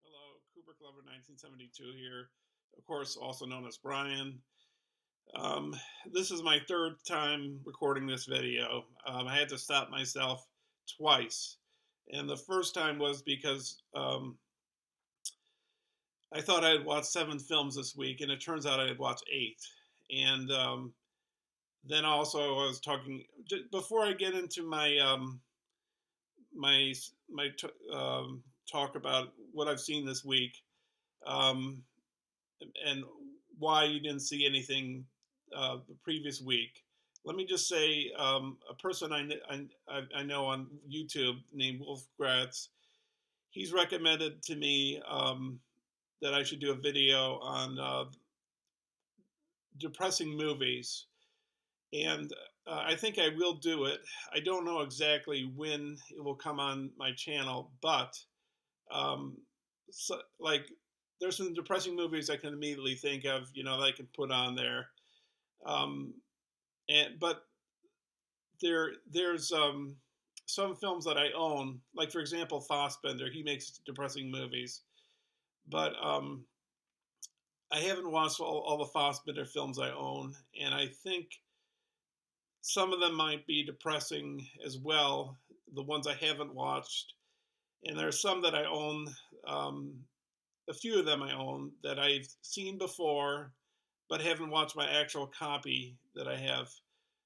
Hello, Kubrick Lover 1972 here, of course, also known as Brian. Um, this is my third time recording this video. I had to stop myself twice. And the first time was because I thought I had watched 7 films this week, and it turns out I had watched 8. And then also I was talking, before I get into my talk about what I've seen this week. Um, and why you didn't see anything the previous week. Let me just say, a person I know on YouTube named Wolf Gratz, he's recommended to me that I should do a video on depressing movies, and I think I will do it. I don't know exactly when it will come on my channel, but um, so, like, there's some depressing movies I can immediately think of, that I can put on there. Um, but there's some films that I own, like for example Fassbender. He makes depressing movies, but I haven't watched all the Fassbender films I own, and I think some of them might be depressing as well. The ones I haven't watched, and there's some that I own. Um, a few of them I own that I've seen before, but haven't watched my actual copy that I have.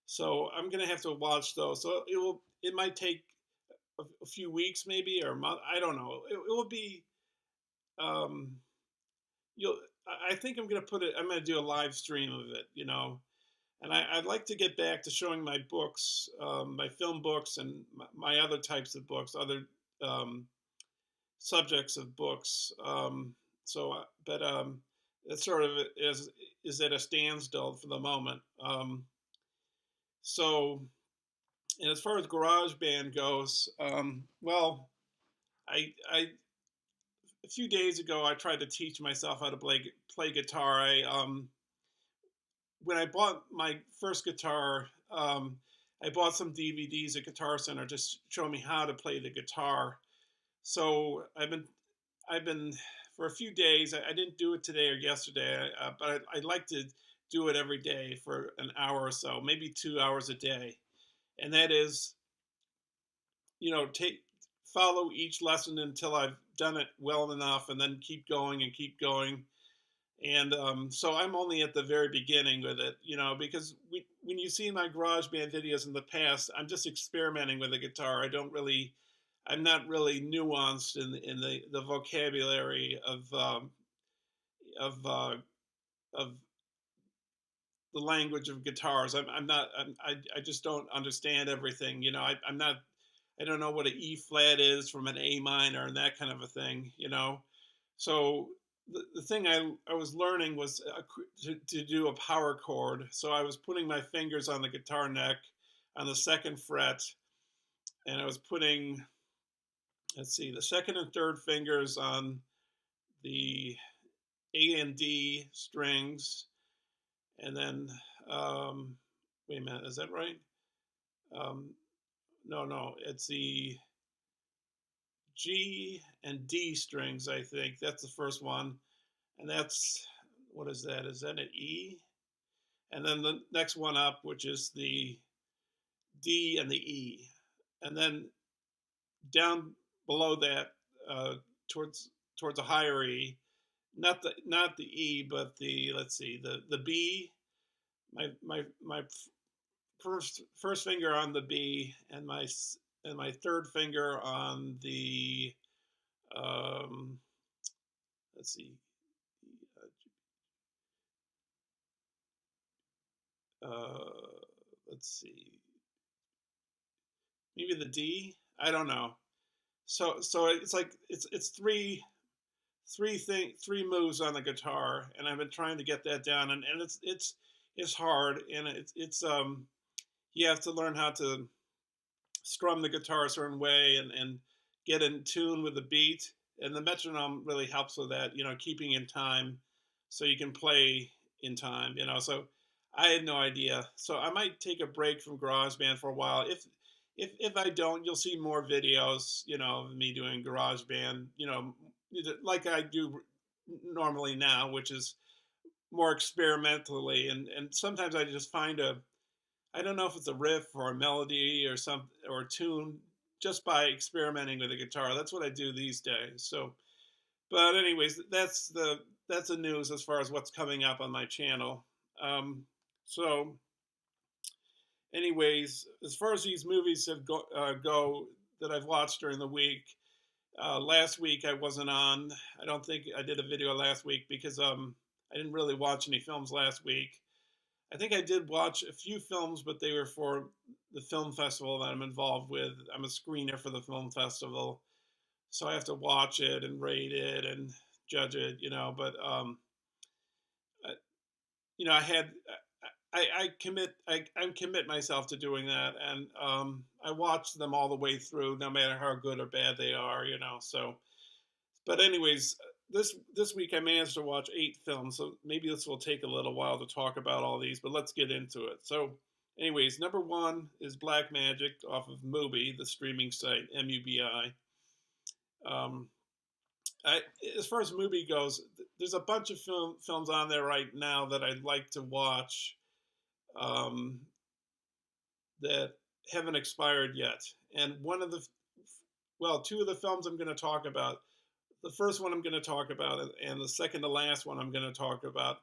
So I'm gonna have to watch those. So it might take a few weeks maybe or a month. I don't know. It will be um, you'll. I think I'm gonna put it. I'm gonna do a live stream of it. And I'd like to get back to showing my books, my film books, and my other types of books, other um, subjects of books. But it sort of is at a standstill for the moment. So, and as far as GarageBand goes, well, I a few days ago I tried to teach myself how to play guitar. When I bought my first guitar, I bought some DVDs at Guitar Center to show me how to play the guitar. So I've been for a few days. I didn't do it today or yesterday, but I'd like to do it every day for an hour or so, maybe 2 hours a day. And that is, take follow each lesson until I've done it well enough, and then keep going and keep going. And so I'm only at the very beginning with it, because when you see my GarageBand videos in the past, I'm just experimenting with the guitar. I'm not really nuanced in the vocabulary of of the language of guitars. I'm not. I just don't understand everything. I'm not. I don't know what an E flat is from an A minor and that kind of a thing. So the thing I was learning was to do a power chord. So I was putting my fingers on the guitar neck on the second fret, and I was putting, let's see, the second and third fingers on the A and D strings, and then um, wait a minute, is that right? Um, no, it's the G and D strings. I think that's the first one, and that's, what is that? Is that an E? And then the next one up, which is the D and the E, and then down below that, uh, towards a higher E, not the E, but the, let's see, the B. My first finger on the B, and my third finger on the, um, let's see, uh, let's see, maybe the D. I don't know. So it's like it's three moves on the guitar, and I've been trying to get that down, and it's hard, and it's you have to learn how to strum the guitar a certain way, and get in tune with the beat, and the metronome really helps with that, keeping in time, so you can play in time, so I had no idea, so I might take a break from GarageBand for a while. If I don't, you'll see more videos, of me doing GarageBand, like I do normally now, which is more experimentally, and sometimes I just find I don't know if it's a riff or a melody or a tune, just by experimenting with the guitar. That's what I do these days. So, but anyways, that's the news as far as what's coming up on my channel. So, anyways, as far as these movies go that I've watched during the week, last week I wasn't on. I don't think I did a video last week because I didn't really watch any films last week. I think I did watch a few films, but they were for the film festival that I'm involved with. I'm a screener for the film festival, so I have to watch it and rate it and judge it, But I, I had I commit myself to doing that, and I watch them all the way through, no matter how good or bad they are, So, but anyways, this week I managed to watch 8 films, so maybe this will take a little while to talk about all these, but let's get into it. So, anyways, number one is Black Magic off of Mubi, the streaming site, MUBI. Um, as far as Mubi goes, there's a bunch of films on there right now that I'd like to watch, um, that haven't expired yet. And two of the films I'm going to talk about, the first one I'm going to talk about, and the second to last one I'm going to talk about.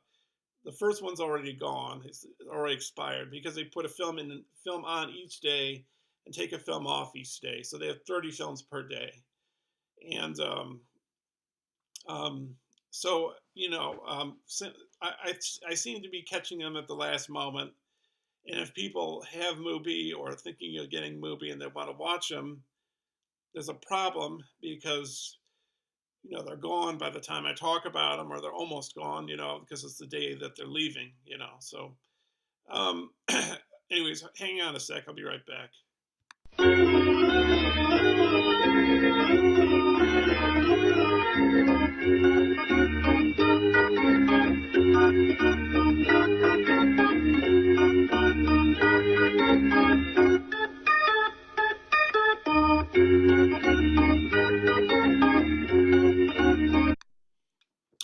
The first one's already gone; it's already expired because they put a film on each day and take a film off each day. So they have 30 films per day, and um, so I seem to be catching them at the last moment. And if people have Mubi or are thinking of getting Mubi and they want to watch them, there's a problem because they're gone by the time I talk about them, or they're almost gone, because it's the day that they're leaving, So, um, anyways, hang on a sec. I'll be right back.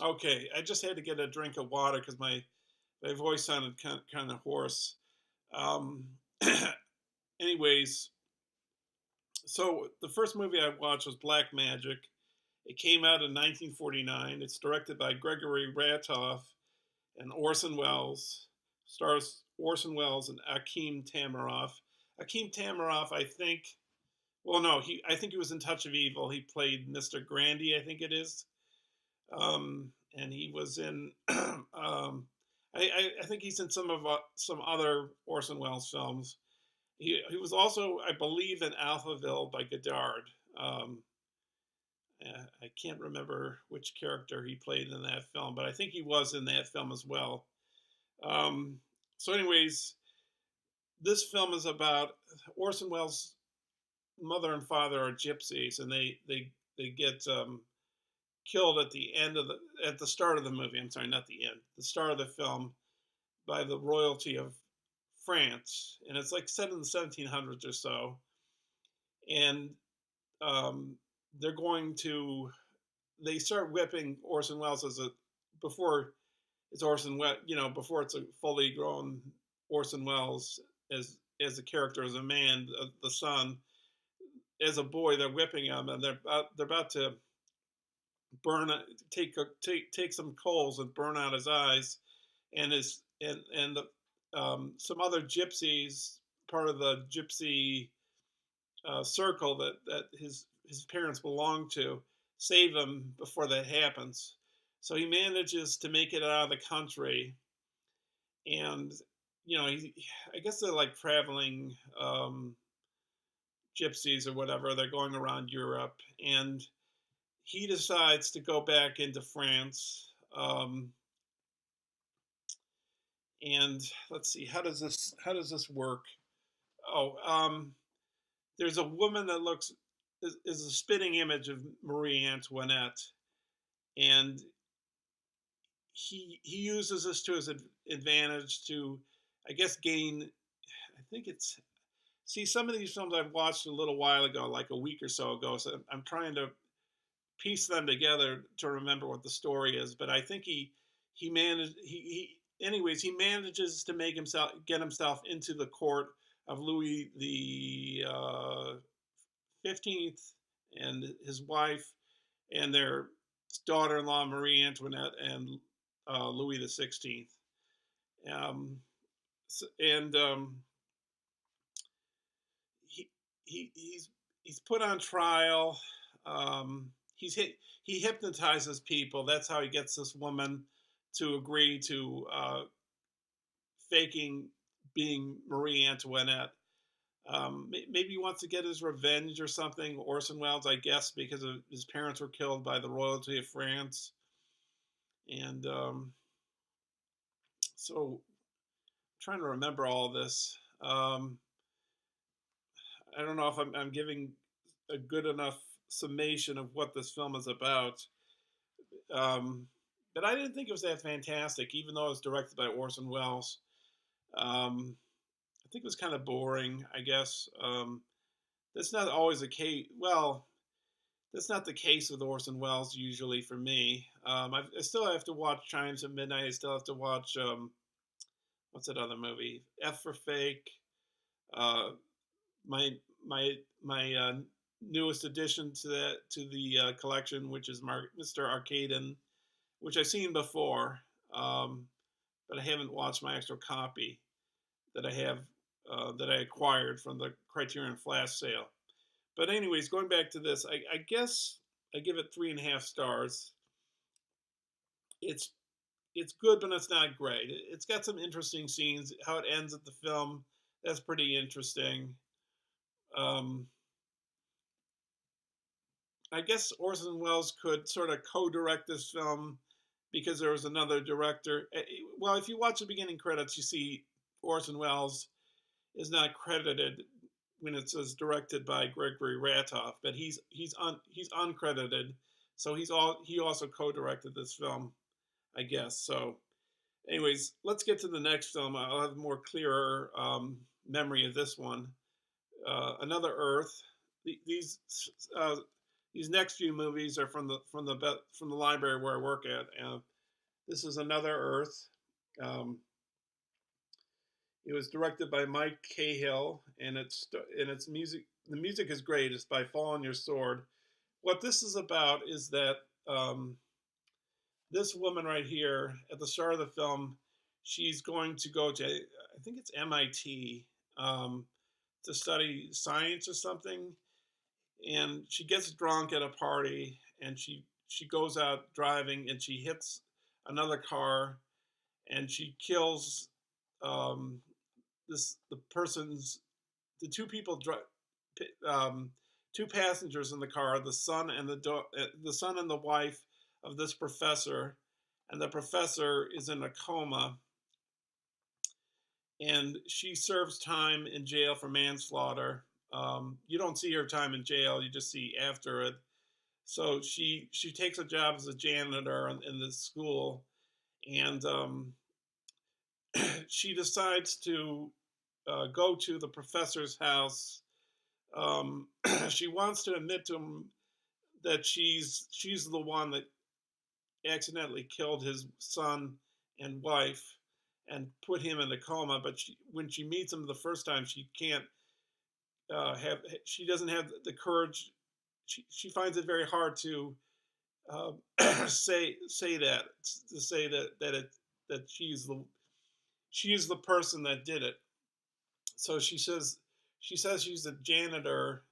Okay, I just had to get a drink of water because my voice sounded kind of hoarse. Um, anyways, so the first movie I watched was Black Magic. It came out in 1949. It's directed by Gregory Ratoff and Orson Welles. Stars Orson Welles and Akim Tamiroff. Akim Tamiroff, I think. Well, no, I think he was in Touch of Evil. He played Mr. Grandy, I think it is. And he was in. I think he's in some other Orson Welles films. He was also, I believe, in Alphaville by Godard. I can't remember which character he played in that film, but I think he was in that film as well. So, anyways, this film is about Orson Welles' mother and father are gypsies, and they get killed at the start of the movie. I'm sorry, not the end. The start of the film by the royalty of France, and it's like set in the 1700s or so. And they're going to they start whipping Orson Welles before it's before it's a fully grown Orson Welles as a character, as a man, the son. As a boy, they're whipping him, and they're about to burn take some coals and burn out his eyes, and his and the some other gypsies, part of the gypsy circle that his parents belong to, save him before that happens. So he manages to make it out of the country, and I guess they're like traveling gypsies or whatever. They're going around Europe, and he decides to go back into France. And let's see, how does this work? Oh, there's a woman that looks is a spitting image of Marie Antoinette, and he uses this to his advantage to, I guess, gain. I think it's see some of these films I've watched a little while ago, like a week or so ago. So I'm trying to piece them together to remember what the story is. But I think he managed he anyways he manages to get himself into the court of Louis the 15th and his wife and their daughter-in-law Marie Antoinette and Louis the 16th. Um, and he, he's put on trial. He hypnotizes people. That's how he gets this woman to agree to faking being Marie Antoinette. Maybe he wants to get his revenge or something. Orson Welles, I guess, because his parents were killed by the royalty of France, and so I'm trying to remember all this. I don't know if I'm giving a good enough summation of what this film is about. Um, but I didn't think it was that fantastic, even though it was directed by Orson Welles. I think it was kind of boring, I guess. That's not always the case. Well, that's not the case with Orson Welles usually for me. I still have to watch Chimes of Midnight. I still have to watch what's that other movie? F for Fake. Uh, my my newest addition to the collection, which is Mr. Arcaden, which I've seen before, um, but I haven't watched my extra copy that I have that I acquired from the Criterion Flash sale. But anyways, going back to this, I guess I give it 3.5 stars. It's it's good, but it's not great. It's got some interesting scenes. How it ends at the film, that's pretty interesting. Um, I guess Orson Welles could sort of co-direct this film because there was another director. Well, if you watch the beginning credits, you see Orson Welles is not credited when it says directed by Gregory Ratoff, but he's uncredited, so he also co-directed this film, I guess. So, anyways, let's get to the next film. I'll have more clearer memory of this one. Another Earth. These uh, these next few movies are from the library where I work at. This is Another Earth. Um, it was directed by Mike Cahill, and it's music. The music is great. It's by Fall on Your Sword. What this is about is that this woman right here at the start of the film, she's going to go to, I think it's MIT, to study science or something, and she gets drunk at a party, and she goes out driving, and she hits another car, and she kills um, the person's the two people um, two passengers in the car, the son and the son and the wife of this professor, and the professor is in a coma, and she serves time in jail for manslaughter. You don't see her time in jail; you just see after it. So she takes a job as a janitor in this school, and she decides to go to the professor's house. She wants to admit to him that she's the one that accidentally killed his son and wife and put him in a coma. But when she meets him the first time, she can't have she doesn't have the courage. She finds it very hard to say that, to say that she is the person that did it. So she says she's a janitor.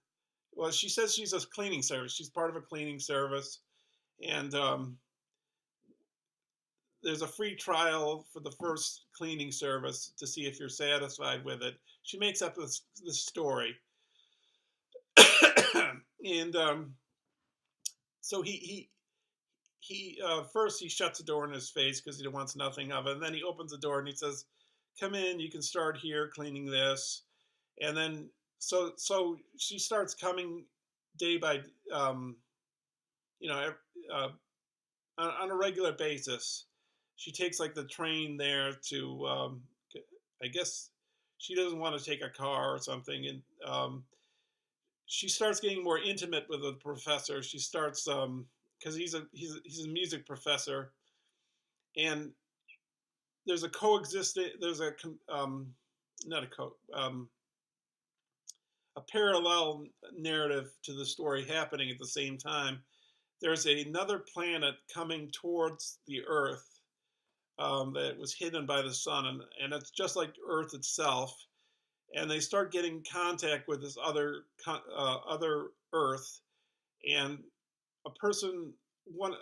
Well, she says she's a cleaning service. She's part of a cleaning service, and there's a free trial for the first cleaning service to see if you're satisfied with it. She makes up this story, and so he first he shuts the door in his face because he wants nothing of it, and then he opens the door and he says, "Come in. You can start here cleaning this." And then so she starts coming day by um, you know uh, on a regular basis. She takes like the train there to I guess she doesn't want to take a car or something, and she starts getting more intimate with the professor. She starts because he's a music professor, and there's a coexisting there's a not a co a parallel narrative to the story happening at the same time. There's another planet coming towards the Earth that was hidden by the sun, and it's just like Earth itself. And they start getting contact with this other Earth, and a person,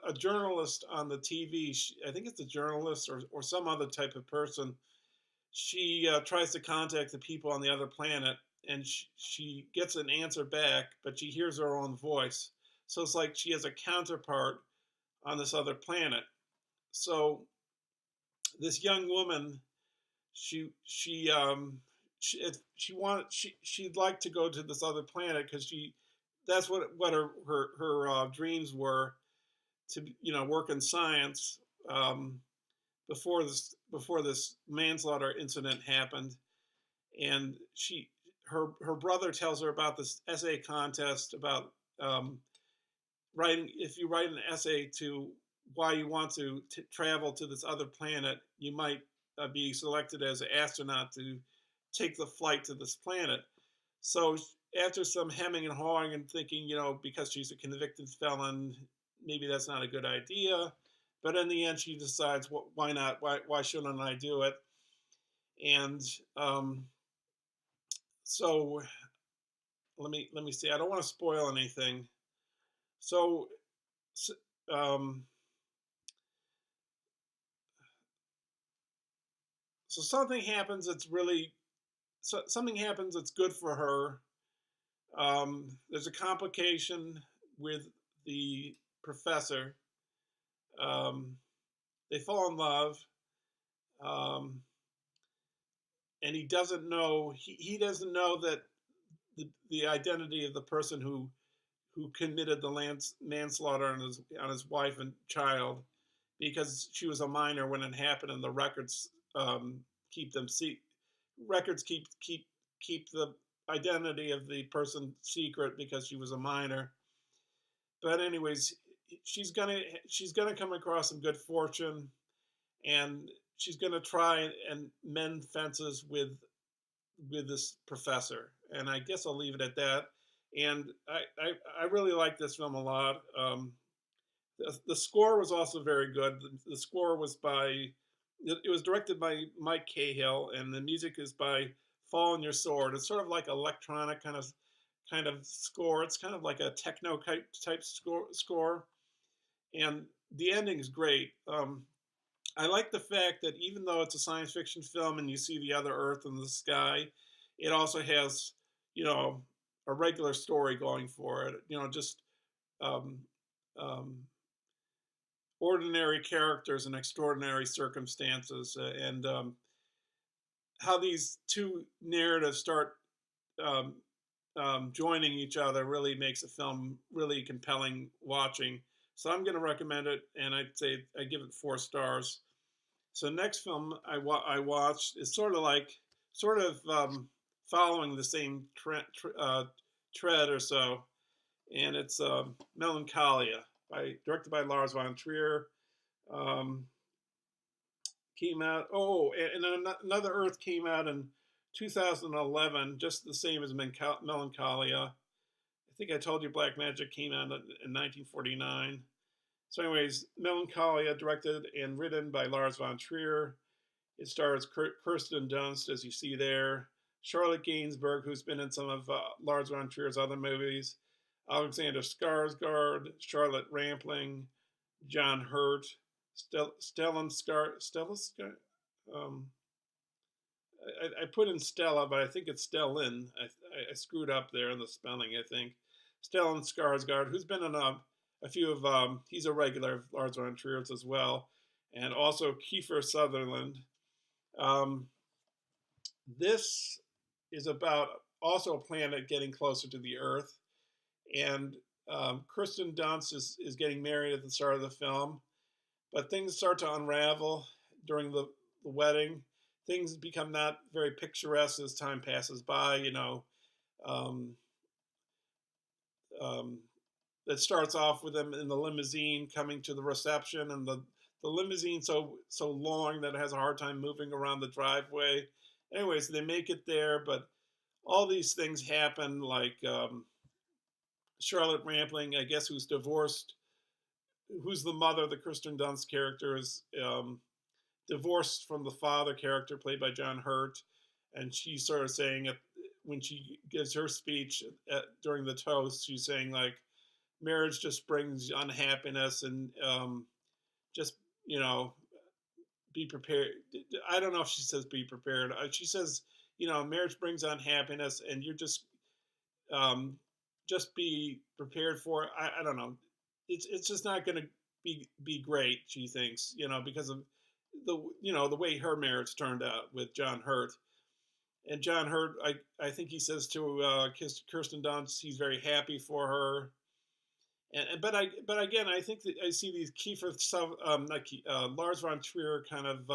a journalist on the TV, I think it's a journalist or some other type of person. She tries to contact the people on the other planet, and she gets an answer back, but she hears her own voice. So it's like she has a counterpart on this other planet. So this young woman, she'd like to go to this other planet because that's what her dreams were, to work in science, before this manslaughter incident happened. And her brother tells her about this essay contest about writing. If you write an essay to why you want to travel to this other planet, you might be selected as an astronaut to take the flight to this planet. So after some hemming and hawing and thinking, because she's a convicted felon, maybe that's not a good idea. But in the end, she decides, why not? Why shouldn't I do it? And so let me see. I don't want to spoil anything. So um, so something happens that's really something happens that's good for her. There's a complication with the professor. Um, they fall in love, um, and he doesn't know that the identity of the person who committed the manslaughter on his wife and child, because she was a minor when it happened, and the records keep them records keep the identity of the person secret because she was a minor. But anyways, she's gonna come across some good fortune, and she's gonna try and mend fences with this professor. And I guess I'll leave it at that. And I really like this film a lot. The score was also very good. The score was it was directed by Mike Cahill, and the music is by Fall on Your Sword. It's sort of like electronic kind of score. It's kind of like a techno type score, and the ending is great. I like the fact that even though it's a science fiction film and you see the other Earth in the sky, it also has, you know, a regular story going for it. Just um, um, ordinary characters and extraordinary circumstances, and how these two narratives start um, joining each other really makes a film really compelling watching. So I'm going to recommend it, and I'd say I give it 4 stars. So next film I watched is sort of following the same tread or so, and it's Melancholia, directed by Lars von Trier. Um, Came out. Oh, and Another Earth came out in 2011, just the same as Melancholia. I think I told you Black Magic came out in 1949. So, anyways, Melancholia, directed and written by Lars von Trier. It stars Kirsten Dunst, as you see there, Charlotte Gainsbourg, who's been in some of Lars von Trier's other movies, Alexander Skarsgård, Charlotte Rampling, John Hurt, Stellan um, I put in Stella, but I think it's Stellan. I screwed up there in the spelling, I think. Stellan Skarsgård, who's been in a few of, he's a regular of Lars von Trier's as well, and also Kiefer Sutherland. Um, this is about also a planet getting closer to the Earth, and Kirsten Dunst is getting married at the start of the film, but things start to unravel during the wedding. Things become not very picturesque as time passes by. Um, um, it starts off with them in the limousine coming to the reception, and the limousine so long that it has a hard time moving around the driveway. Anyways, they make it there, but all these things happen, like Charlotte Rampling, I guess, who's divorced, who's the mother, the Kristen Dunst character, is divorced from the father character played by John Hurt, and she's sort of saying when she gives her speech during the toast, she's saying like marriage just brings unhappiness, and just you know be prepared. I don't know if she says be prepared. She says marriage brings unhappiness, and you're um, just be prepared for it. I don't know. It's just not going to be great. She thinks because of the way her marriage turned out with John Hurt. And John Hurt, I think he says to Kirsten Dunst, he's very happy for her. But again, I think that I see these Lars von Trier kind of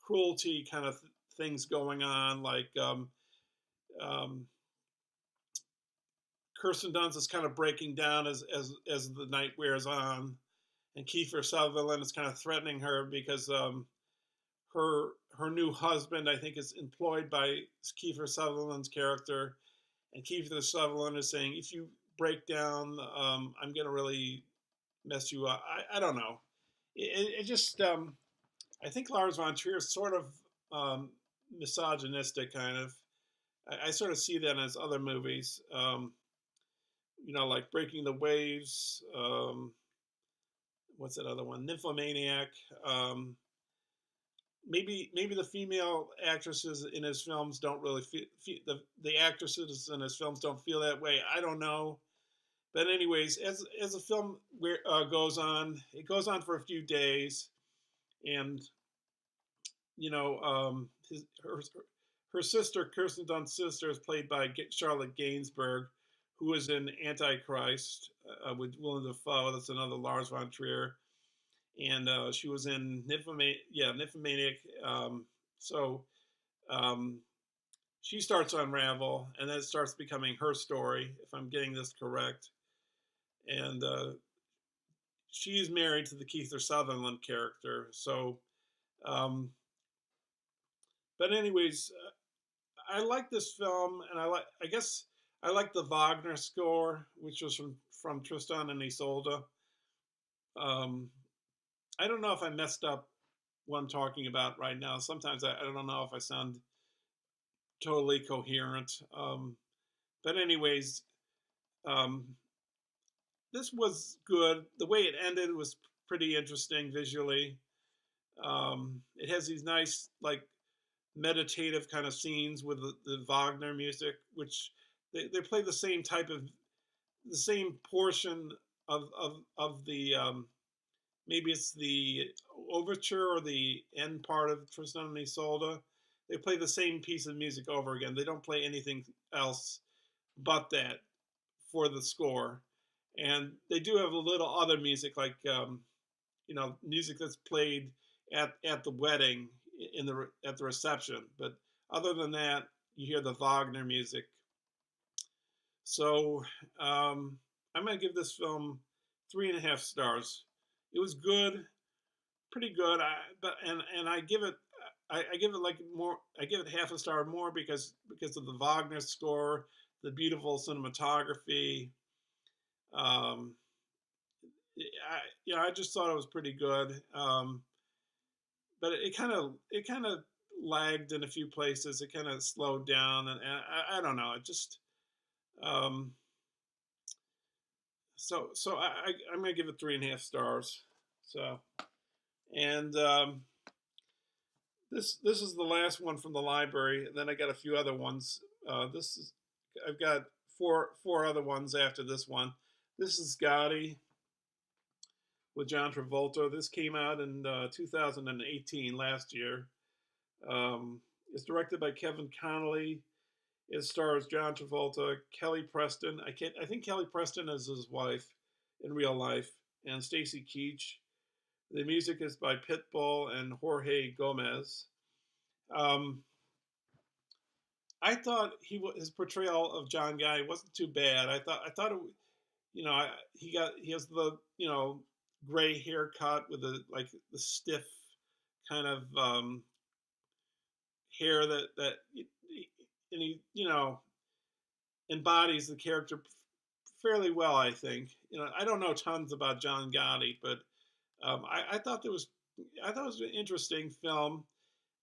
cruelty kind of things going on, like um, Kirsten Dunst is kind of breaking down as the night wears on, and Kiefer Sutherland is kind of threatening her because her new husband, I think, is employed by Kiefer Sutherland's character, and Kiefer Sutherland is saying, if you break down, I'm gonna really mess you up. I don't know. It just I think Lars von Trier is sort of misogynistic, kind of. I sort of see that in his other movies. Like Breaking the Waves. What's that other one? Nymphomaniac. Maybe the female actresses in his films don't really feel the actresses in his films don't feel that way. I don't know, but anyways, as the film goes on, it goes on for a few days, and her sister, Kirsten Dunst's sister, is played by Charlotte Gainsbourg, who was in Antichrist with Willem Dafoe. That's another Lars von Trier, and she was in Nymphomaniac. So um, she starts to unravel, and then it starts becoming her story, if I'm getting this correct. And she's married to the Kiefer Sutherland character. So, but anyways, I like this film, and I guess I like the Wagner score, which was from Tristan and Isolde. Um, I don't know if I messed up what I'm talking about right now. Sometimes I don't know if I sound totally coherent. But anyways, um, this was good. The way it ended was pretty interesting visually. It has these nice like meditative kind of scenes with the Wagner music, which they play the same portion of the maybe it's the overture or the end part of Tristan and Isolde. They play the same piece of music over again. They don't play anything else but that for the score. And they do have a little other music, like music that's played at the wedding at the reception. But other than that, you hear the Wagner music. So I'm gonna give this film 3.5 stars. It was good, pretty good. I give it I give it like more. I give it half a star more because of the Wagner score, the beautiful cinematography. Um, I just thought it was pretty good. But it kind of lagged in a few places. It kind of slowed down, and I don't know. It just um, I'm gonna give it 3.5 stars. So and this is the last one from the library. And then I got a few other ones. This is I've got four other ones after this one. This is Gotti with John Travolta. This came out in 2018, last year. It's directed by Kevin Connolly. It stars John Travolta, Kelly Preston. I think Kelly Preston is his wife in real life, and Stacy Keach. The music is by Pitbull and Jorge Gomez. Um, I thought his portrayal of John Guy wasn't too bad. I thought it, he has the gray haircut with the stiff kind of hair that and he embodies the character fairly well. I think I don't know tons about John Gotti, but I thought it was an interesting film.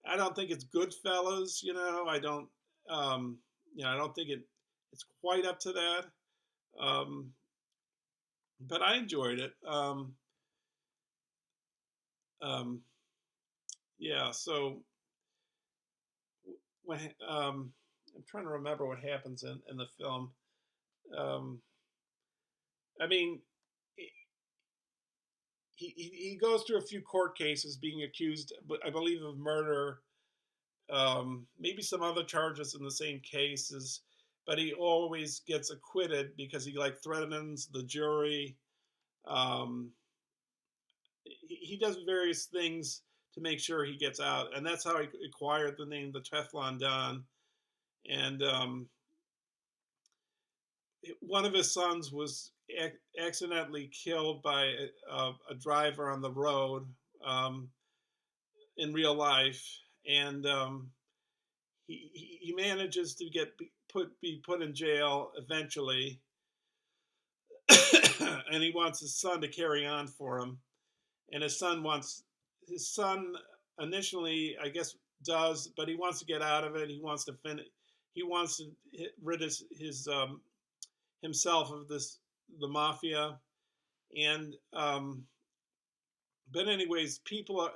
I don't think it's Goodfellas. I don't. I don't think it's quite up to that. Um, but I enjoyed it. Um, yeah. So when I'm trying to remember what happens in the film. Um, I mean, he goes through a few court cases, being accused, I believe, of murder, maybe some other charges in the same cases, but he always gets acquitted because he threatens the jury. Um, he does various things to make sure he gets out, and that's how he acquired the name the Teflon Don. And one of his sons was accidentally killed by a driver on the road, um, in real life, and he manages to be put in jail eventually, and he wants his son to carry on for him, and his son initially, I guess, does, but he wants to get out of it. He wants to finish. He wants to rid his himself of the mafia, and but anyways, people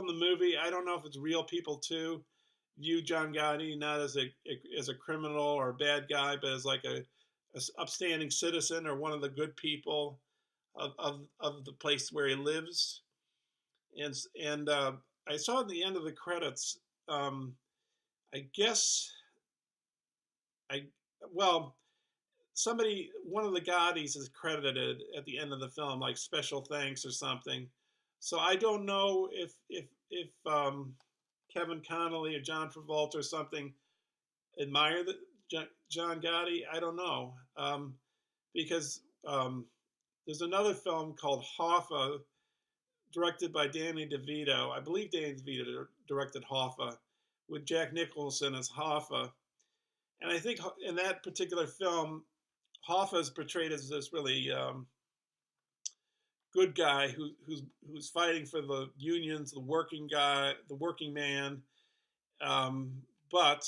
in the movie, I don't know if it's real people too, view John Gotti not as a criminal or a bad guy, but as like a upstanding citizen or one of the good people of the place where he lives. And I saw at the end of the credits, I guess I well one of the Gaudis is credited at the end of the film, like special thanks or something. So I don't know if Kevin Connolly or John Travolta or something admire John Gotti. I don't know, because there's another film called Hoffa, directed by Danny DeVito. I believe Danny DeVito directed Hoffa, with Jack Nicholson as Hoffa. And I think in that particular film, Hoffa is portrayed as this really good guy who's fighting for the unions, the working guy, the working man. But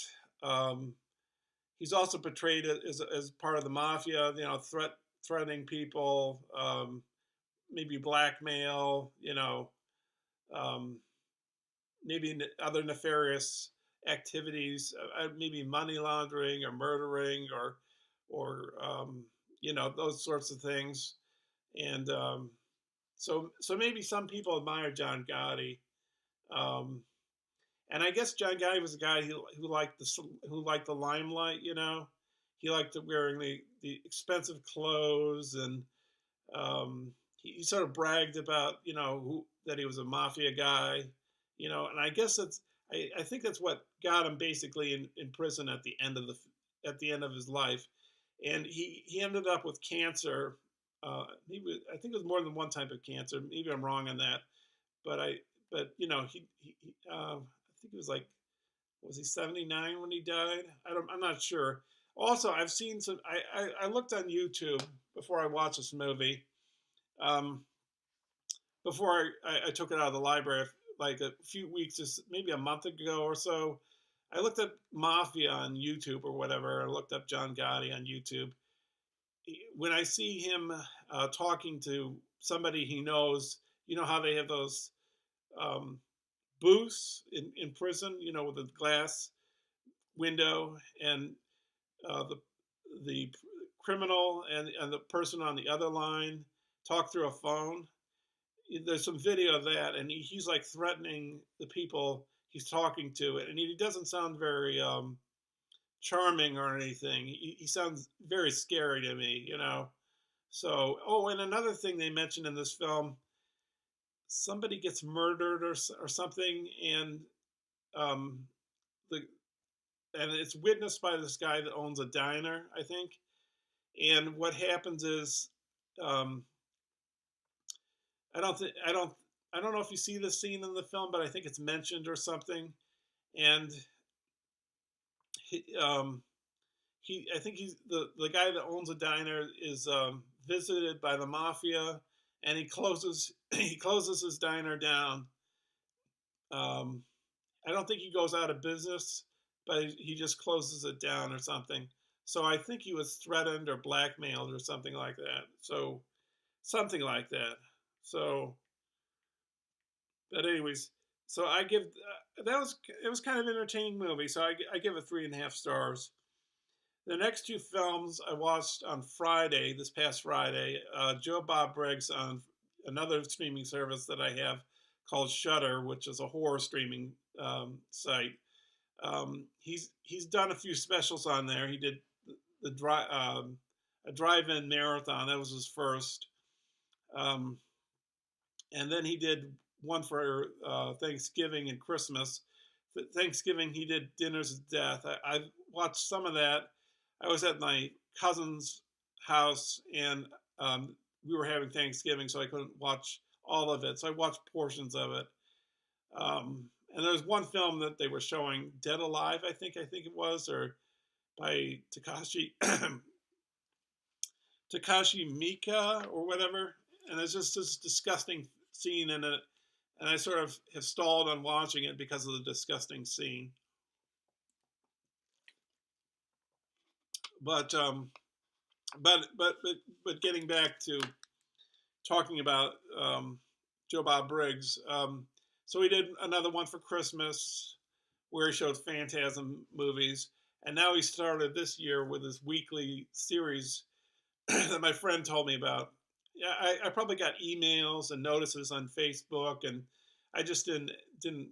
he's also portrayed as part of the mafia, threatening people, maybe blackmail, um, maybe other nefarious activities, maybe money laundering or murdering or those sorts of things. And so maybe some people admire John Gotti. Um, and I guess John Gotti was a guy who liked the limelight. He liked wearing the expensive clothes, and he sort of bragged about that he was a mafia guy. And I guess I think that's what got him basically in prison at the end of his life. And he ended up with cancer. I think it was more than one type of cancer. Maybe I'm wrong on that, but I think it was was he 79 when he died? I'm not sure. Also, I've seen some. I looked on YouTube before I watched this movie. Um, before I took it out of the library, like a few weeks, just maybe a month ago or so, I looked up Mafia on YouTube or whatever. I looked up John Gotti on YouTube. When I see him talking to somebody he knows, you know how they have those um, booths in prison, you know, with the glass window, and the criminal and the person on the other line talk through a phone. There's some video of that, and he's like threatening the people he's talking to, and he doesn't sound very charming or anything. He sounds very scary to me, you know. So, oh, and another thing they mentioned in this film, somebody gets murdered or something, and um, the and it's witnessed by this guy that owns a diner, I think. And what happens is, um, I don't think I don't know if you see this scene in the film, but I think it's mentioned or something. And he, I think he's the guy that owns a diner is visited by the mafia, and he closes he closes his diner down. Um, I don't think he goes out of business, but he just closes it down or something. So I think he was threatened or blackmailed or something like that. So something like that. So, but anyways, so I give that was it was kind of an entertaining movie. So I give it 3.5 stars. The next two films I watched on Friday, this past Friday, Joe Bob Briggs on another streaming service that I have called Shudder, which is a horror streaming site. He's done a few specials on there. He did the a drive-in marathon. That was his first, um, and then he did one for Thanksgiving and Christmas. For Thanksgiving, he did Dinners of Death. I watched some of that. I was at my cousin's house, and we were having Thanksgiving, so I couldn't watch all of it. So I watched portions of it. And there was one film that they were showing, Dead Alive, I think it was, or by Takashi Mika or whatever. And it's just this disgusting scene in it, and I sort of have stalled on watching it because of the disgusting scene. But but getting back to talking about Joe Bob Briggs, so he did another one for Christmas where he showed Phantasm movies, and now he started this year with his weekly series that my friend told me about. Yeah, I probably got emails and notices on Facebook, and I just didn't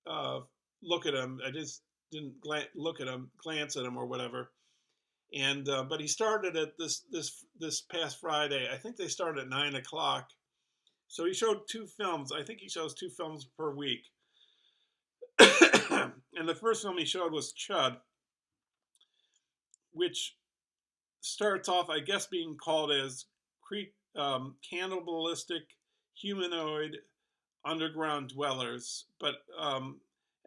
uh, look at them. I just didn't look at them, glance at them, or whatever. And but he started it this past Friday. I think they started at 9 o'clock. So he showed two films. I think he shows two films per week. And the first film he showed was Chud, which starts off, I guess, being called as cannibalistic humanoid underground dwellers. But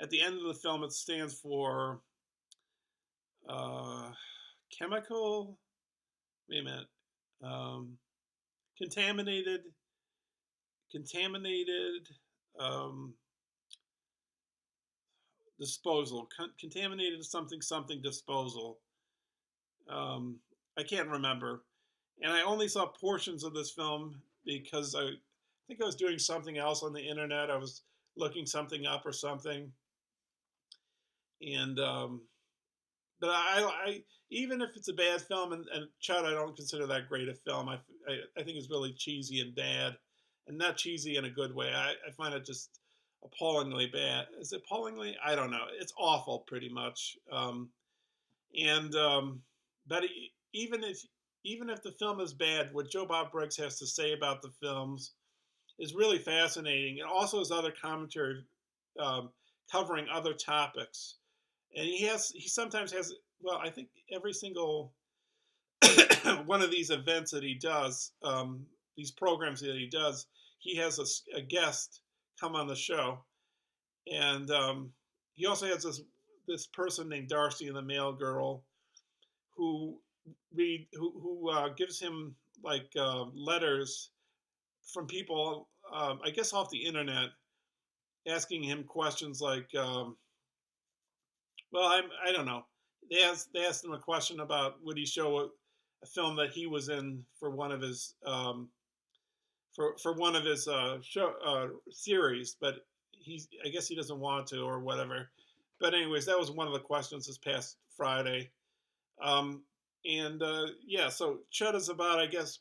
at the end of the film, it stands for uh, chemical. Wait a minute. Um, contaminated. Contaminated. Um, disposal. Contaminated something something disposal. Um, I can't remember. And I only saw portions of this film because I think I was doing something else on the internet. I was looking something up or something. And but I even if it's a bad film, and Chud, I don't consider that great a film. I think it's really cheesy and bad, and not cheesy in a good way. I find it just appallingly bad. Is it appallingly? I don't know. It's awful, pretty much. And but even if the film is bad, what Joe Bob Briggs has to say about the films is really fascinating, and also his other commentary um, covering other topics. And he sometimes has, well, I think every single one of these events that he does, these programs that he does, he has a guest come on the show, and he also has this person named Darcy and the Mail Girl who gives him like letters from people, I guess off the internet, asking him questions like, well, I don't know. They asked him a question about would he show a film that he was in for one of his for one of his show series, but I guess he doesn't want to or whatever. But anyways, that was one of the questions this past Friday. Um, and yeah, so Chud is about, I guess,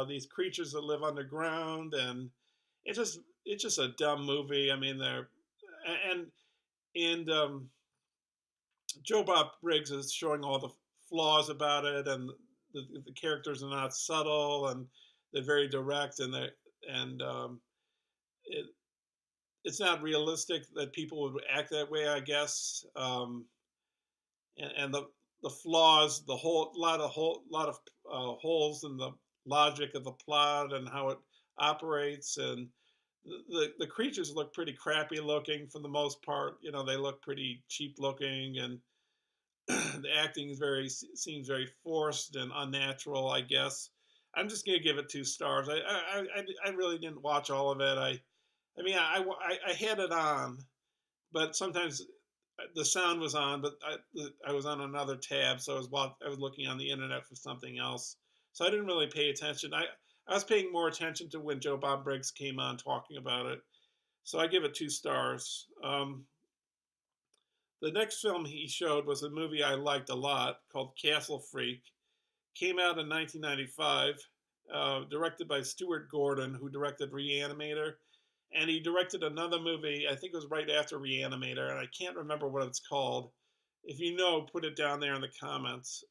these creatures that live underground, and it's just a dumb movie. I mean, they're and and Joe Bob Briggs is showing all the flaws about it, and the characters are not subtle, and they're very direct, and it, it's not realistic that people would act that way, I guess. And the flaws, the whole lot of holes in the logic of the plot and how it operates, and the creatures look pretty crappy looking for the most part. You know, they look pretty cheap looking, and the acting is seems very forced and unnatural, I guess. I'm just gonna give it 2 stars. I really didn't watch all of it. I mean I had it on, but sometimes the sound was on, but I was on another tab, so I was looking on the internet for something else. So I didn't really pay attention. I was paying more attention to when Joe Bob Briggs came on talking about it. So I give it 2 stars. The next film he showed was a movie I liked a lot called Castle Freak. Came out in 1995, directed by Stuart Gordon, who directed Reanimator. And he directed another movie, I think it was right after Reanimator, and I can't remember what it's called. If you know, put it down there in the comments.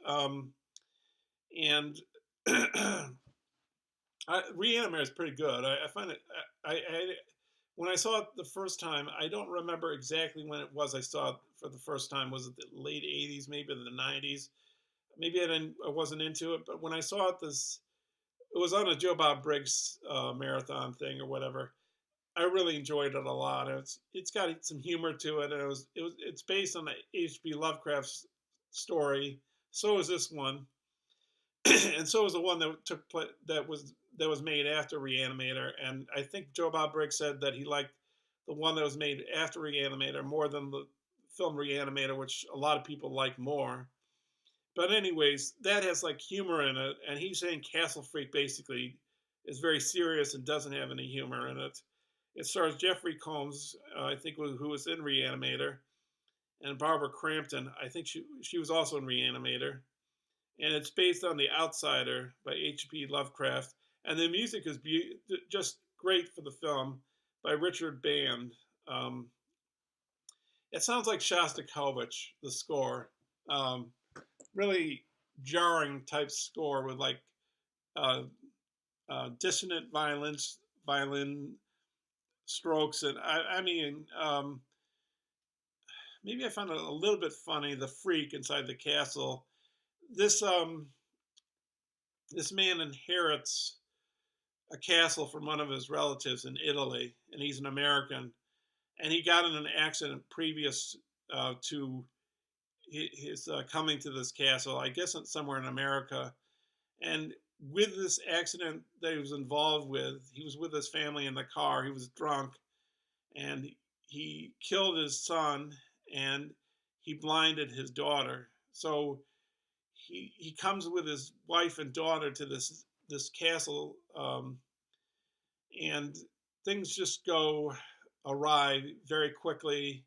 And Reanimator is pretty good. I find it. I when I saw it the first time, I don't remember exactly when it was I saw it for the first time. Was it the late '80s, maybe in the '90s? Maybe I wasn't into it, but when I saw it, it was on a Joe Bob Briggs marathon thing or whatever. I really enjoyed it a lot. It's got some humor to it, and it's based on the H.P. Lovecraft's story. So is this one, and so is the one that took place that was made after Reanimator. And I think Joe Bob Briggs said that he liked the one that was made after Reanimator more than the film Reanimator, which a lot of people like more. But anyways, that has like humor in it, and he's saying Castle Freak basically is very serious and doesn't have any humor in it. It stars Jeffrey Combs, I think, who was in Reanimator, and Barbara Crampton. I think she was also in Reanimator, and it's based on The Outsider by H.P. Lovecraft, and the music is just great for the film by Richard Band. Um, it sounds like Shostakovich, the score. Um, Really jarring type score with like uh, dissonant violin strokes, and I mean, maybe I found it a little bit funny. The freak inside the castle. This this man inherits a castle from one of his relatives in Italy, and he's an American, and he got in an accident previous to his coming to this castle. I guess it's somewhere in America, and with this accident that he was involved with, he was with his family in the car. He was drunk, and he killed his son, and he blinded his daughter. So he comes with his wife and daughter to this castle, and things just go awry very quickly.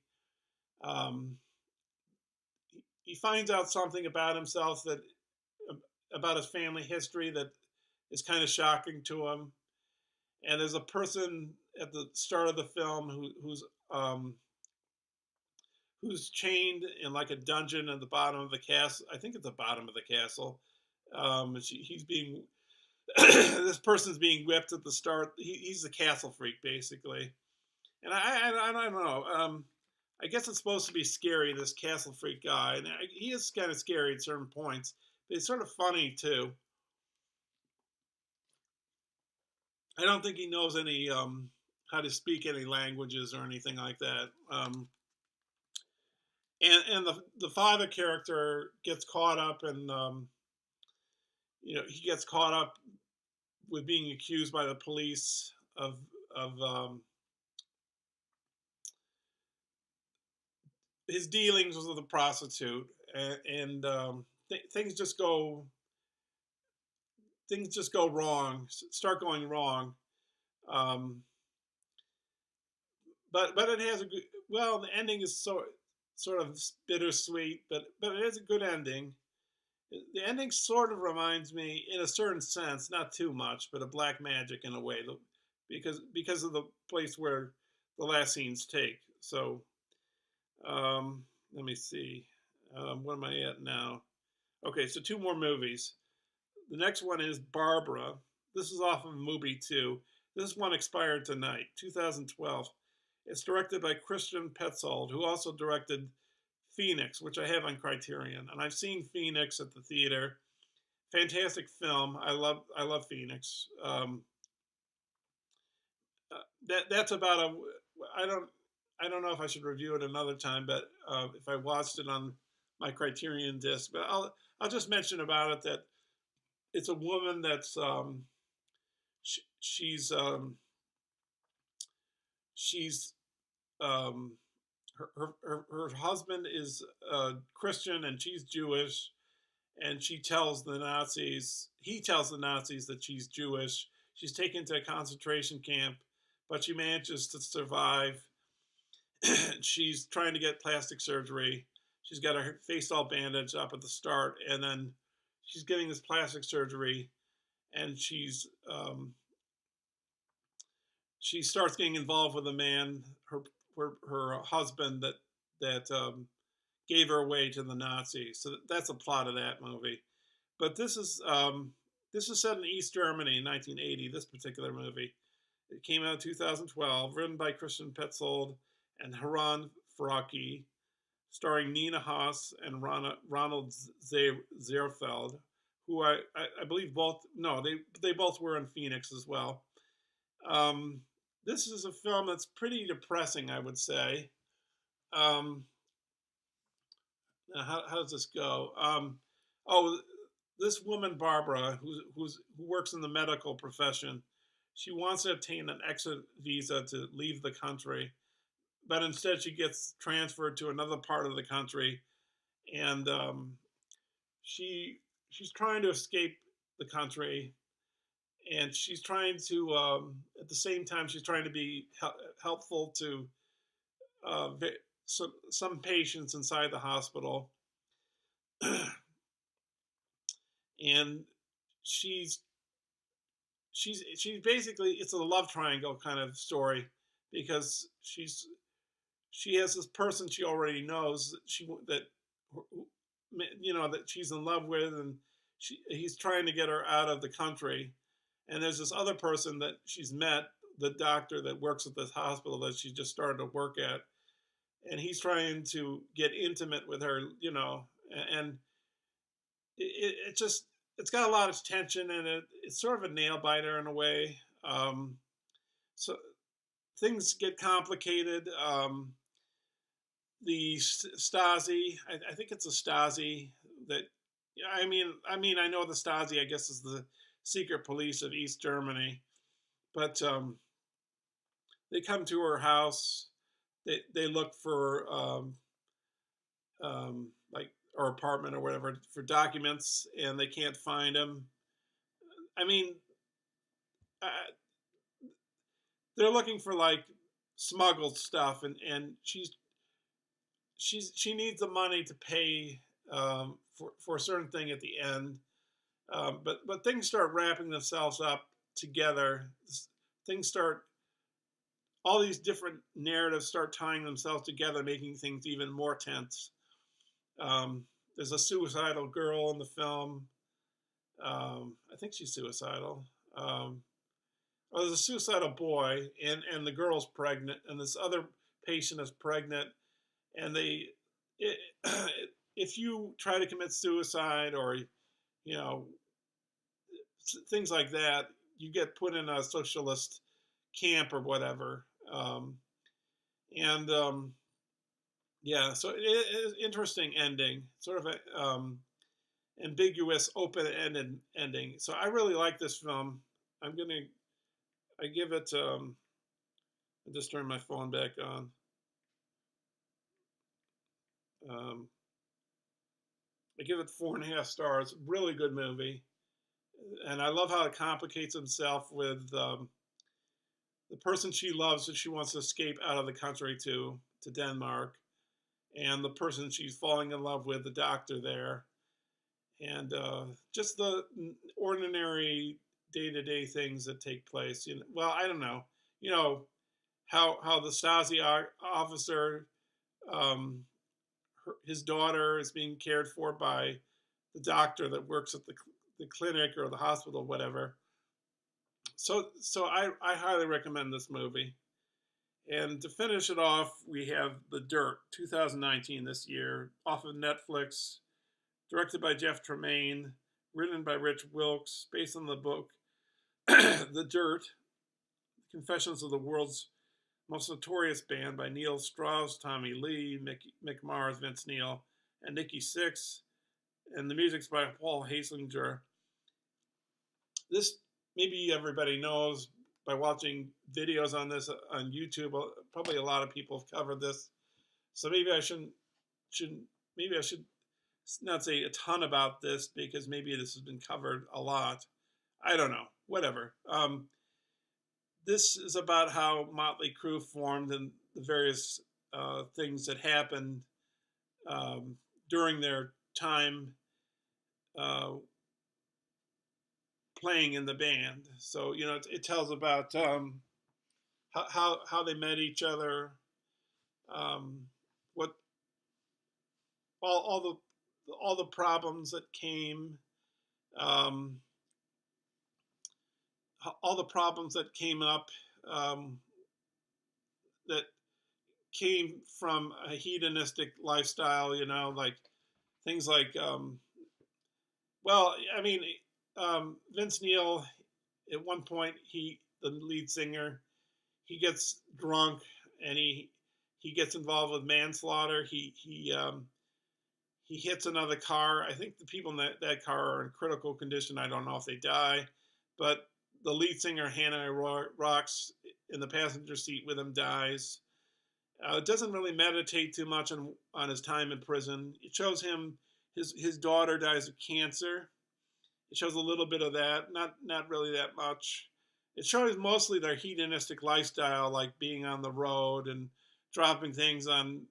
Um, he finds out something about himself that about his family history that is kind of shocking to him. And there's a person at the start of the film who's chained in like a dungeon at the bottom of the castle. I think at the bottom of the castle. He's being this person's being whipped at the start. He's the castle freak basically, and I don't know. I guess it's supposed to be scary. This castle freak guy, and he is kind of scary at certain points, but it's sort of funny too. I don't think he knows any how to speak any languages or anything like that. And the father character gets caught up in he gets caught up with being accused by the police of his dealings with a prostitute, and things just go wrong, start going wrong. Um, but it has a good, well, the ending is sort of bittersweet, but it is a good ending. The ending sort of reminds me, in a certain sense, not too much, but of Black Magic in a way, because of the place where the last scenes take. So let me see. What am I at now? Okay, so two more movies. The next one is Barbara. This is off of Mubi too. This one expired tonight, 2012. It's directed by Christian Petzold, who also directed Phoenix, which I have on Criterion, and I've seen Phoenix at the theater. Fantastic film. I love Phoenix. That's about a. I don't I don't know if I should review it another time, but if I watched it on my Criterion disc, but I'll just mention about it that it's a woman that's sh- she's she's um, her husband is Christian and she's Jewish, and he tells the Nazis that she's Jewish. She's taken to a concentration camp, but she manages to survive. She's trying to get plastic surgery. She's got her face all bandaged up at the start, and then she's getting this plastic surgery, and she starts getting involved with a man, her husband that gave her away to the Nazis. So that's the plot of that movie. But this is set in East Germany in 1980. This particular movie, it came out in 2012, written by Christian Petzold and Haran Faraki, starring Nina Haas and Ronald Zerfeld, who I believe both, no, they both were in Phoenix as well. Um, this is a film that's pretty depressing, I would say. Um, how does this go? Oh, this woman Barbara, who works in the medical profession, she wants to obtain an exit visa to leave the country, but instead she gets transferred to another part of the country, and she's trying to escape the country, and she's trying to at the same time she's trying to be helpful to uh, some patients inside the hospital, and she's she's basically, it's a love triangle kind of story, because she has this person she already knows that that she's in love with, and he's trying to get her out of the country, and there's this other person that she's met, the doctor that works at this hospital that she just started to work at, and he's trying to get intimate with her, and it just, it's got a lot of tension in it. It's sort of a nail biter in a way. So things get complicated. The Stasi, I think it's a Stasi that, I know the Stasi, I guess, is the secret police of East Germany, but they come to her house. They look for like, or apartment or whatever, for documents, and they can't find them. I mean, uh, they're looking for like smuggled stuff, and she needs the money to pay for a certain thing at the end. But things start wrapping themselves up together. Things start, all these different narratives start tying themselves together, making things even more tense. There's a suicidal girl in the film. I think she's suicidal. Oh, there's a suicidal boy, and the girl's pregnant, and this other patient is pregnant, and it, if you try to commit suicide, or you know things like that, you get put in a socialist camp or whatever. And Yeah, so it is interesting ending, sort of a ambiguous, open-ended ending. So I really like this film. I'm gonna I give it. I just turned my phone back on. Um, I give it 4.5 stars. Really good movie, and I love how it complicates himself with the person she loves that she wants to escape out of the country to Denmark, and the person she's falling in love with, the doctor there, and just the ordinary day to day things that take place. Well, I don't know. You know how the Stasi officer, um, his daughter is being cared for by the doctor that works at the clinic or the hospital, whatever. So I highly recommend this movie. And to finish it off, we have The Dirt, 2019 this year, off of Netflix, directed by Jeff Tremaine, written by Rich Wilkes, based on the book The Dirt, Confessions of the World's Most Notorious Band by Neil Strauss, Tommy Lee, Mick Mars, Vince Neil, and Nikki Sixx. And the music's by Paul Haslinger. This, maybe everybody knows by watching videos on this on YouTube. Probably a lot of people have covered this, so maybe I should not say a ton about this because maybe this has been covered a lot. I don't know. Whatever. This is about how Motley Crue formed and the various things that happened during their time playing in the band. So it tells about how they met each other, what all the problems that came, um, all the problems that came up, that came from a hedonistic lifestyle. Like things like, well, I mean, Vince Neil, at one point, the lead singer, he gets drunk and he gets involved with manslaughter. He hits another car. I think the people in that car are in critical condition. I don't know if they die, but the lead singer, Hannah Rocks, in the passenger seat with him, dies. It doesn't really meditate too much on his time in prison. It shows him his daughter dies of cancer. It shows a little bit of that, not really that much. It shows mostly their hedonistic lifestyle, like being on the road and dropping things on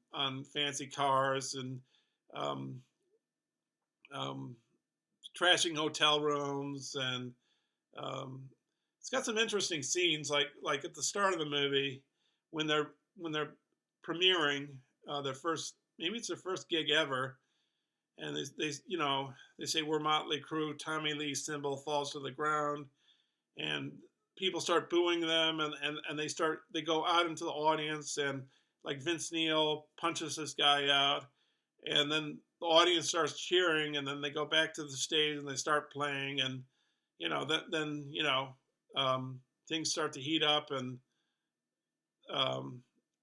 fancy cars and um, um, trashing hotel rooms, and it's got some interesting scenes, like at the start of the movie when they're premiering their first, maybe it's their first gig ever, and they say we're Motley Crue. Tommy Lee's symbol falls to the ground, and people start booing them, and they go out into the audience, and like Vince Neil punches this guy out, and then the audience starts cheering, and then they go back to the stage and they start playing, and then things start to heat up and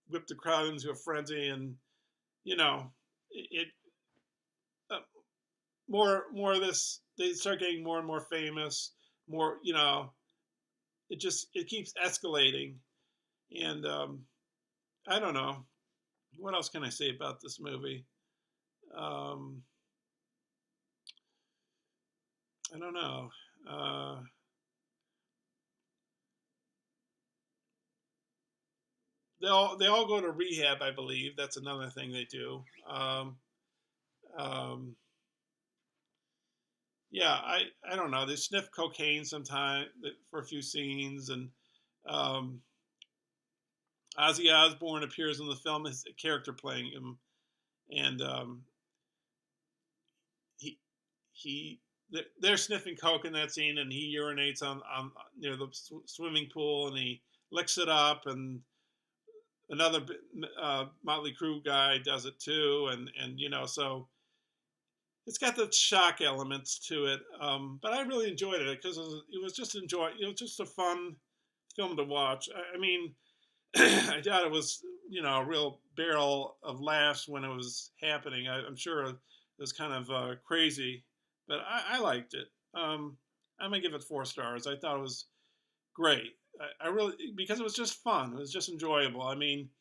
whip the crowd into a frenzy, and it uh, more of this. They start getting more and more famous. More, it keeps escalating, and I don't know what else can I say about this movie. Um, I don't know. They all go to rehab, I believe. That's another thing they do. Um, yeah, I don't know. They sniff cocaine sometime for a few scenes, and um, Ozzy Osbourne appears in the film as a character playing him, and he he they're sniffing coke in that scene, and he urinates on near the swimming pool, and he licks it up, and another Motley Crue guy does it too, and so it's got the shock elements to it, but I really enjoyed it because it was just just a fun film to watch. I mean, I doubt it was a real barrel of laughs when it was happening. I'm sure it was kind of crazy, but I liked it. I'm gonna give it 4 stars. I thought it was great. I really, because it was just fun. It was just enjoyable. I mean,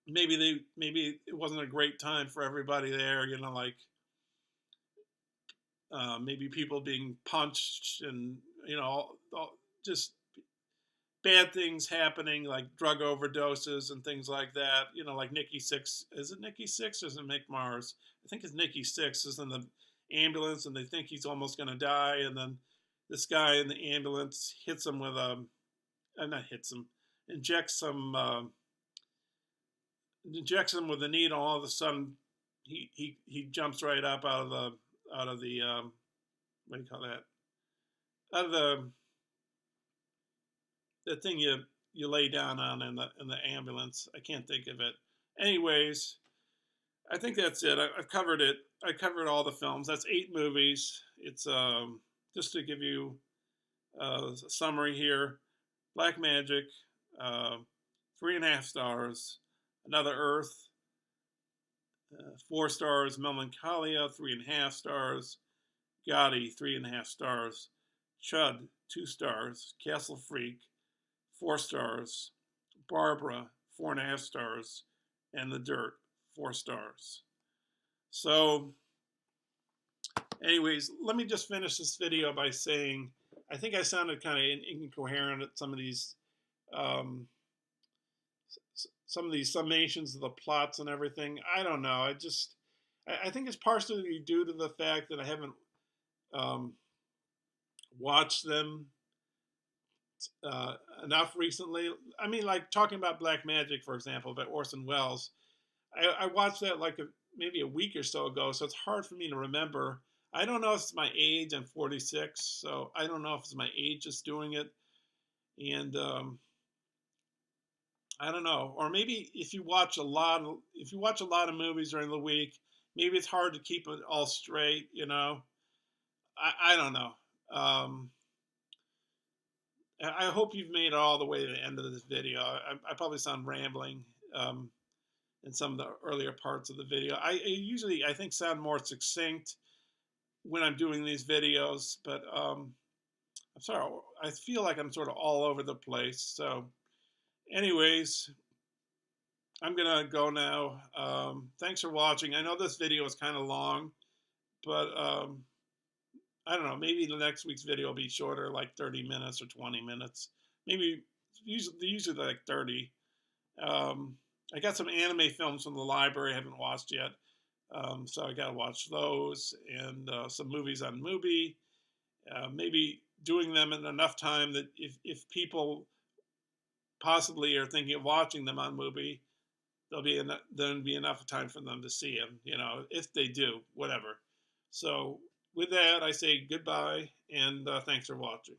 maybe it wasn't a great time for everybody there. You know, like maybe people being punched and just bad things happening, like drug overdoses and things like that. You know, like Nikki Six. Is it Nikki Six or is it Mick Mars? I think it's Nikki Six is in the ambulance and they think he's almost going to die, and then this guy in the ambulance hits him with a, not hits him, injects some, injects him with a needle. All of a sudden, he jumps right up out of the what do you call that? Out of the thing you lay down on in the ambulance. I can't think of it. Anyways, I think that's it. I've covered it. I covered all the films. That's 8 movies. It's just to give you a summary here. Black Magic, 3.5 stars. Another Earth, 4 stars. Melancholia, 3.5 stars. Gotti, 3.5 stars. Chud, 2 stars. Castle Freak, 4 stars. Barbara, 4.5 stars. And The Dirt, 4 stars. So, anyways, let me just finish this video by saying I think I sounded kind of incoherent at some of these summations of the plots and everything. I don't know. I think it's partially due to the fact that I haven't watched them enough recently. I mean, like talking about Black Magic, for example, by Orson Welles. I watched that like maybe a week or so ago, so it's hard for me to remember. I don't know if it's my age. I'm 46, so I don't know if it's my age just doing it. And I don't know. Or maybe if you watch a lot of movies during the week, maybe it's hard to keep it all straight. You know, I don't know. I hope you've made it all the way to the end of this video. I probably sound rambling in some of the earlier parts of the video. I usually, I think, sound more succinct when I'm doing these videos, but I'm sorry. I feel like I'm sort of all over the place. So, anyways, I'm gonna go now. Thanks for watching. I know this video is kind of long, but I don't know. Maybe the next week's video will be shorter, like 30 minutes or 20 minutes. Maybe usually like 30. I got some anime films from the library I haven't watched yet, so I gotta watch those, and some movies on Mubi. Maybe doing them in enough time that if people possibly are thinking of watching them on Mubi, there'll be enough time for them to see them. You know, if they do, whatever. So with that, I say goodbye, and thanks for watching.